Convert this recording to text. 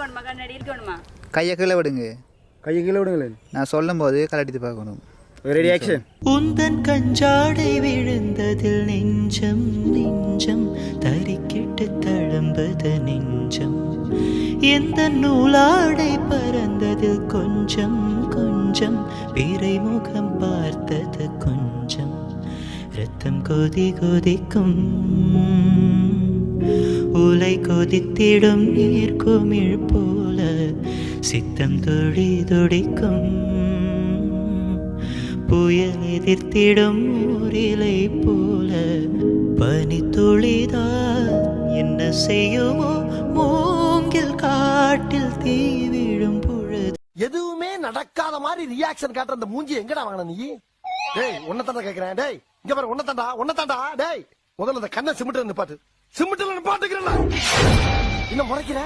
பார்க்கணுமா கண்ணாடி இருக்கணுமா கையை கீழே விடுங்க. கையை கீழே விடுங்களேன். நான் சொல்லும் போது கலட்டிட்டு பார்க்கணும். Ready action. உந்தன் கஞ்சாடை விழுந்ததில் நெஞ்சம் நெஞ்சம் தறிக்கிட்டு தழும்பது நெஞ்சம். எந்த நூலாடை பறந்ததில் கொஞ்சம் கொஞ்சம் பிறை முகம் பார்த்தது கொஞ்சம். ரத்தம் கொதி கொதிக்கும் உலை கொதித்திடும் நீர்க்குமிழ் போல சித்தம் தொழி துடிக்கும். புயல் எதிர்த்திடும் ஊரிலை போல பனி துளிதான் என்ன செய்யுமோ மூங்கில் காட்டில் தீ விழும் பொழுது. எதுவுமே நடக்காத மாதிரி ரியாக்ஷன் காட்டுற அந்த மூஞ்சி எங்கடா வாங்கின நீ? டேய் உன்னதாண்டா கேக்குறேன். டேய் இங்க பாரு உன்னதாண்டா. டேய் முதல்ல அந்த கண்ணை சிமிட்டு நிப்பாட்டு. சிமிட்டுல நிப்பாட்டுக்கிறேன். இன்னும் முறைக்கிற